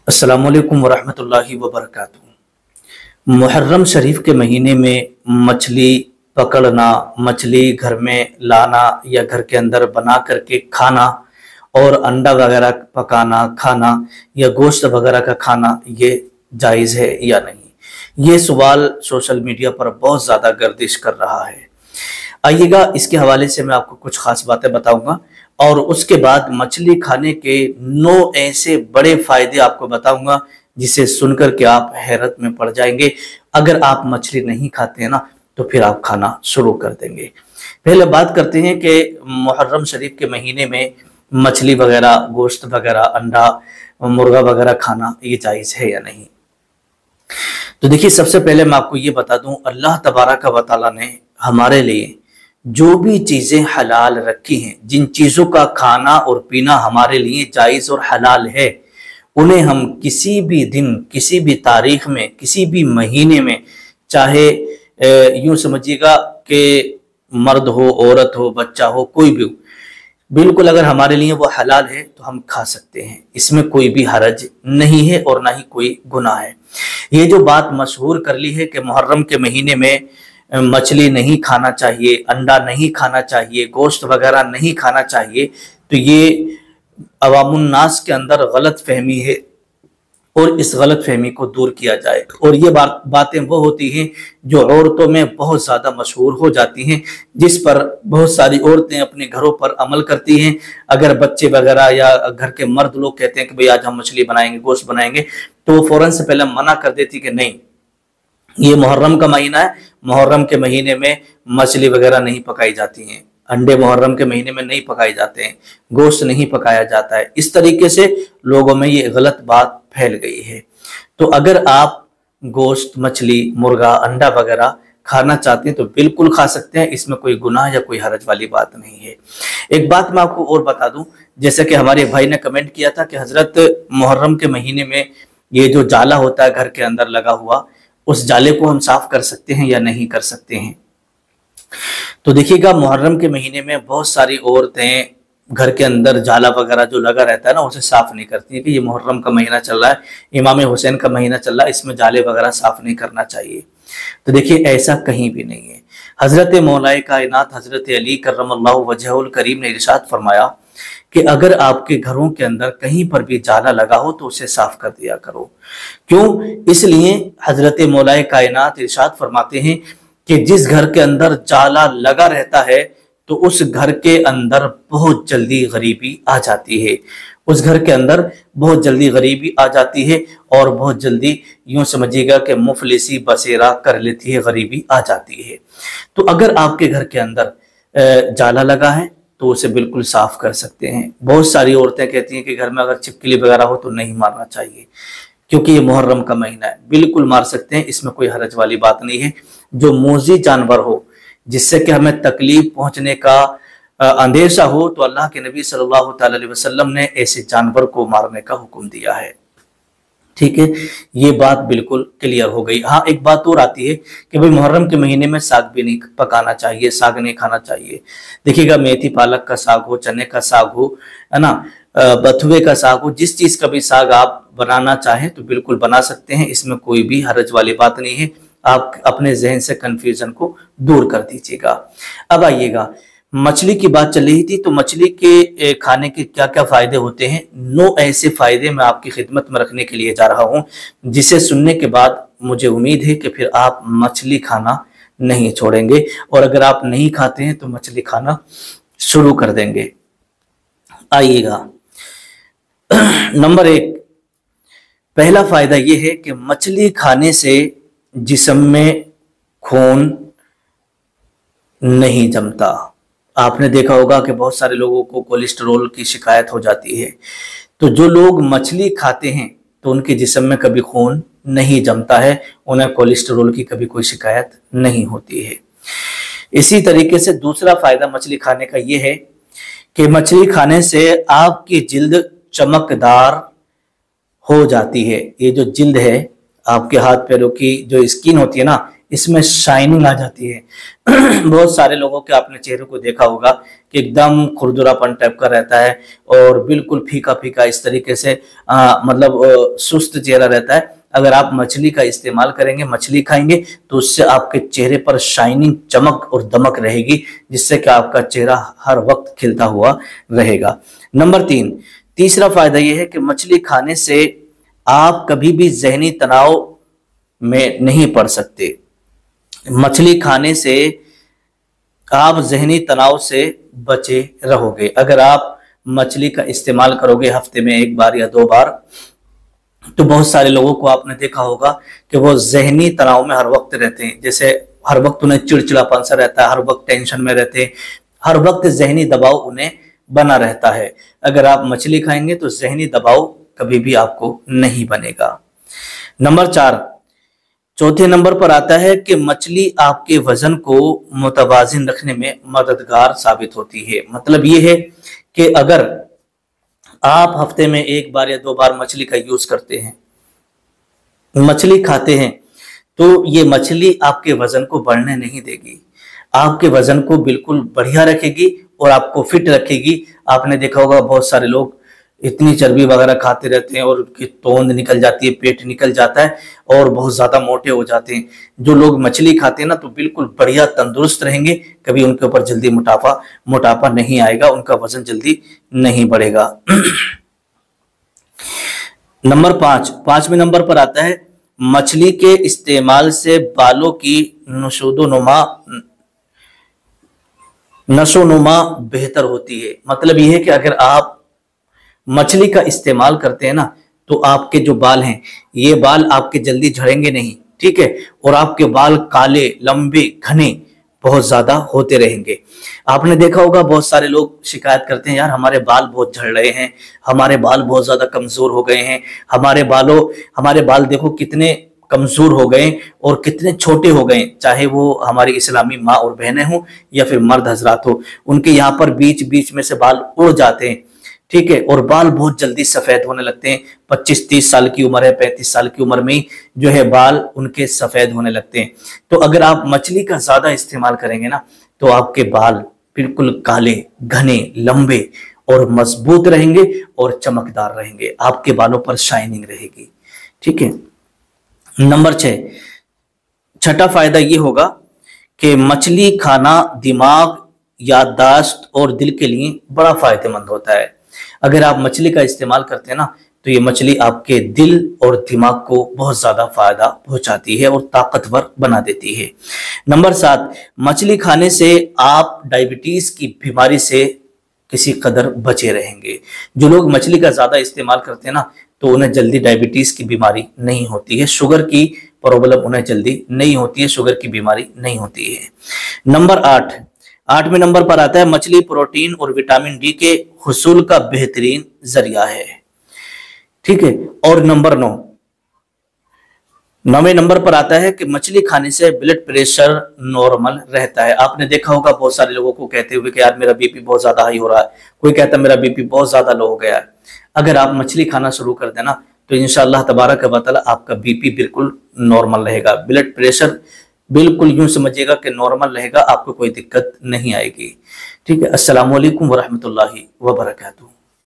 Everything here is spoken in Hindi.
अस्सलामुअलैकुम वरहमतुल्लाहि वबरकातुहू। मुहर्रम शरीफ के महीने में मछली पकड़ना, मछली घर में लाना या घर के अंदर बना करके खाना और अंडा वगैरह पकाना खाना या गोश्त वगैरह का खाना, ये जायज़ है या नहीं? ये सवाल सोशल मीडिया पर बहुत ज़्यादा गर्दिश कर रहा है। आइएगा, इसके हवाले से मैं आपको कुछ ख़ास बातें बताऊंगा और उसके बाद मछली खाने के 9 ऐसे बड़े फायदे आपको बताऊंगा जिसे सुनकर के आप हैरत में पड़ जाएंगे। अगर आप मछली नहीं खाते हैं ना, तो फिर आप खाना शुरू कर देंगे। पहले बात करते हैं कि मुहर्रम शरीफ के महीने में मछली वगैरह, गोश्त वगैरह, अंडा, मुर्गा वगैरह खाना ये जायज़ है या नहीं। तो देखिए, सबसे पहले मैं आपको ये बता दूं, अल्लाह तबारक व तआला ने हमारे लिए जो भी चीज़ें हलाल रखी हैं, जिन चीज़ों का खाना और पीना हमारे लिए जायज़ और हलाल है, उन्हें हम किसी भी दिन, किसी भी तारीख में, किसी भी महीने में, चाहे यूँ समझिएगा कि मर्द हो, औरत हो, बच्चा हो, कोई भी हो, बिल्कुल अगर हमारे लिए वो हलाल है तो हम खा सकते हैं। इसमें कोई भी हरज नहीं है और ना ही कोई गुनाह है। ये जो बात मशहूर कर ली है कि मुहर्रम के महीने में मछली नहीं खाना चाहिए, अंडा नहीं खाना चाहिए, गोश्त वगैरह नहीं खाना चाहिए, तो ये अवामुन्नास के अंदर गलत फहमी है और इस गलत फहमी को दूर किया जाए। और ये बातें वो होती हैं जो औरतों में बहुत ज़्यादा मशहूर हो जाती हैं, जिस पर बहुत सारी औरतें अपने घरों पर अमल करती हैं। अगर बच्चे वगैरह या घर के मर्द लोग कहते हैं कि भाई आज हम मछली बनाएंगे, गोश्त बनाएंगे, तो वो फ़ौरन से पहले मना कर देती कि नहीं, ये मुहर्रम का महीना है, मुहर्रम के महीने में मछली वगैरह नहीं पकाई जाती हैं, अंडे मुहर्रम के महीने में नहीं पकाए जाते हैं, गोश्त नहीं पकाया जाता है। इस तरीके से लोगों में ये गलत बात फैल गई है। तो अगर आप गोश्त, मछली, मुर्गा, अंडा वगैरह खाना चाहते हैं तो बिल्कुल खा सकते हैं, इसमें कोई गुनाह या कोई हरज वाली बात नहीं है। एक बात मैं आपको और बता दूं, जैसे कि हमारे भाई ने कमेंट किया था कि हजरत मुहर्रम के महीने में ये जो जाला होता है घर के अंदर लगा हुआ, उस जाले को हम साफ कर सकते हैं या नहीं कर सकते हैं। तो देखिएगा, मुहर्रम के महीने में बहुत सारी औरतें घर के अंदर जाला वगैरह जो लगा रहता है ना, उसे साफ नहीं करती है कि ये मुहर्रम का महीना चल रहा है, इमाम हुसैन का महीना चल रहा है, इसमें जाले वगैरह साफ नहीं करना चाहिए। तो देखिए, ऐसा कहीं भी नहीं है। हजरत मौलाए कायनात हजरत अली करमल्लाहु वजहुल करीम ने इरशाद फरमाया कि अगर आपके घरों के अंदर कहीं पर भी जाला लगा हो तो उसे साफ कर दिया करो। क्यों? इसलिए हजरत मौलाए कायनात इरशाद फरमाते हैं कि जिस घर के अंदर जाला लगा रहता है तो उस घर के अंदर बहुत जल्दी गरीबी आ जाती है, उस घर के अंदर बहुत जल्दी गरीबी आ जाती है और बहुत जल्दी यूं समझिएगा कि मुफलिसी बसेरा कर लेती है, गरीबी आ जाती है। तो अगर आपके घर के अंदर जाला लगा है तो उसे बिल्कुल साफ कर सकते हैं। बहुत सारी औरतें कहती हैं कि घर में अगर छिपकली वगैरह हो तो नहीं मारना चाहिए, क्योंकि ये मुहर्रम का महीना है। बिल्कुल मार सकते हैं, इसमें कोई हरज वाली बात नहीं है। जो मोज़ी जानवर हो, जिससे कि हमें तकलीफ पहुंचने का अंदेशा हो, तो अल्लाह के नबी सल्लल्लाहु अलैहि वसल्लम ने ऐसे जानवर को मारने का हुक्म दिया है। ठीक है, ये बात बिल्कुल क्लियर हो गई। हाँ, एक बात और आती है कि भाई मुहर्रम के महीने में साग भी नहीं पकाना चाहिए, साग नहीं खाना चाहिए। देखिएगा, मेथी पालक का साग हो, चने का साग हो, है ना, बथुए का साग हो, जिस चीज़ का भी साग आप बनाना चाहें तो बिल्कुल बना सकते हैं, इसमें कोई भी हरज वाली बात नहीं है। आप अपने जहन से कन्फ्यूजन को दूर कर दीजिएगा। अब आइएगा, मछली की बात चल रही थी, तो मछली के खाने के क्या क्या फायदे होते हैं। 9 ऐसे फायदे मैं आपकी खिदमत में रखने के लिए जा रहा हूं, जिसे सुनने के बाद मुझे उम्मीद है कि फिर आप मछली खाना नहीं छोड़ेंगे और अगर आप नहीं खाते हैं तो मछली खाना शुरू कर देंगे। आइएगा, नंबर 1, पहला फायदा यह है कि मछली खाने से जिस्म में खून नहीं जमता। आपने देखा होगा कि बहुत सारे लोगों को कोलेस्ट्रॉल की शिकायत हो जाती है, तो जो लोग मछली खाते हैं तो उनके जिस्म में कभी खून नहीं जमता है, उन्हें कोलेस्ट्रॉल की कभी कोई शिकायत नहीं होती है। इसी तरीके से दूसरा फायदा मछली खाने का यह है कि मछली खाने से आपकी जिल्द चमकदार हो जाती है। ये जो जिल्द है, आपके हाथ पैरों की जो स्किन होती है ना, इसमें शाइनिंग आ जाती है। बहुत सारे लोगों के आपने चेहरे को देखा होगा कि एकदम खुरदुरापन टाइप का रहता है और बिल्कुल फीका फीका इस तरीके से मतलब सुस्त चेहरा रहता है। अगर आप मछली का इस्तेमाल करेंगे, मछली खाएंगे, तो उससे आपके चेहरे पर शाइनिंग, चमक और दमक रहेगी, जिससे कि आपका चेहरा हर वक्त खिलता हुआ रहेगा। नंबर 3, तीसरा फायदा यह है कि मछली खाने से आप कभी भी जहनी तनाव में नहीं पड़ सकते। मछली खाने से आप जहनी तनाव से बचे रहोगे। अगर आप मछली का इस्तेमाल करोगे हफ्ते में 1 बार या 2 बार, तो बहुत सारे लोगों को आपने देखा होगा कि वो जहनी तनाव में हर वक्त रहते हैं। जैसे हर वक्त उन्हें चिड़चिड़ापन सा रहता है, हर वक्त टेंशन में रहते हैं, हर वक्त जहनी दबाव उन्हें बना रहता है। अगर आप मछली खाएंगे तो जहनी दबाव कभी भी आपको नहीं बनेगा। नंबर 4, चौथे नंबर पर आता है कि मछली आपके वजन को मुतवाजिन रखने में मददगार साबित होती है। मतलब ये है कि अगर आप हफ्ते में 1 बार या 2 बार मछली का यूज करते हैं, मछली खाते हैं, तो ये मछली आपके वजन को बढ़ने नहीं देगी, आपके वजन को बिल्कुल बढ़िया रखेगी और आपको फिट रखेगी। आपने देखा होगा बहुत सारे लोग इतनी चर्बी वगैरह खाते रहते हैं और उनकी तोंद निकल जाती है, पेट निकल जाता है और बहुत ज्यादा मोटे हो जाते हैं। जो लोग मछली खाते हैं ना, तो बिल्कुल बढ़िया तंदुरुस्त रहेंगे, कभी उनके ऊपर जल्दी मोटापा नहीं आएगा, उनका वजन जल्दी नहीं बढ़ेगा। नंबर 5, 5वें नंबर पर आता है मछली के इस्तेमाल से बालों की नशोनुमा बेहतर होती है। मतलब यह है कि अगर आप मछली का इस्तेमाल करते हैं ना, तो आपके जो बाल हैं, ये बाल आपके जल्दी झड़ेंगे नहीं, ठीक है, और आपके बाल काले, लंबे, घने बहुत ज्यादा होते रहेंगे। आपने देखा होगा बहुत सारे लोग शिकायत करते हैं, यार हमारे बाल बहुत झड़ रहे हैं, हमारे बाल बहुत ज्यादा कमजोर हो गए हैं, हमारे बाल देखो कितने कमजोर हो गए और कितने छोटे हो गए। चाहे वो हमारी इस्लामी माँ और बहनें हों या फिर मर्द हजरात हो, उनके यहाँ पर बीच बीच में से बाल उड़ जाते हैं, ठीक है, और बाल बहुत जल्दी सफेद होने लगते हैं। 25-30 साल की उम्र है, 35 साल की उम्र में ही जो है बाल उनके सफेद होने लगते हैं। तो अगर आप मछली का ज्यादा इस्तेमाल करेंगे ना, तो आपके बाल बिल्कुल काले, घने, लंबे और मजबूत रहेंगे और चमकदार रहेंगे, आपके बालों पर शाइनिंग रहेगी, ठीक है। नंबर 6, छठा फायदा ये होगा कि मछली खाना दिमाग, याददाश्त और दिल के लिए बड़ा फायदेमंद होता है। अगर आप मछली का इस्तेमाल करते हैं ना, तो ये मछली आपके दिल और दिमाग को बहुत ज्यादा फायदा पहुंचाती है और ताकतवर बना देती है। नंबर 7, मछली खाने से आप डायबिटीज की बीमारी से किसी कदर बचे रहेंगे। जो लोग मछली का ज्यादा इस्तेमाल करते हैं ना, तो उन्हें जल्दी डायबिटीज की बीमारी नहीं होती है, शुगर की प्रॉब्लम उन्हें जल्दी नहीं होती है, शुगर की बीमारी नहीं होती है। नंबर 8, 8वें नंबर पर आता है मछली प्रोटीन और विटामिन डी के हुसूल का बेहतरीन जरिया है, ठीक है। और नंबर 9, 9वें नंबर पर आता है कि मछली खाने से ब्लड प्रेशर नॉर्मल रहता है। आपने देखा होगा बहुत सारे लोगों को कहते हुए कि यार मेरा बीपी बहुत ज्यादा हाई हो रहा है, कोई कहता है मेरा बीपी बहुत ज्यादा लो हो गया है। अगर आप मछली खाना शुरू कर देना, तो इंशाअल्लाह तबारक व तआला आपका बीपी बिल्कुल नॉर्मल रहेगा, ब्लड प्रेशर बिल्कुल यूं समझिएगा कि नॉर्मल रहेगा, आपको कोई दिक्कत नहीं आएगी, ठीक है। अस्सलामु अलैकुम व रहमतुल्लाहि व बरकातुहू।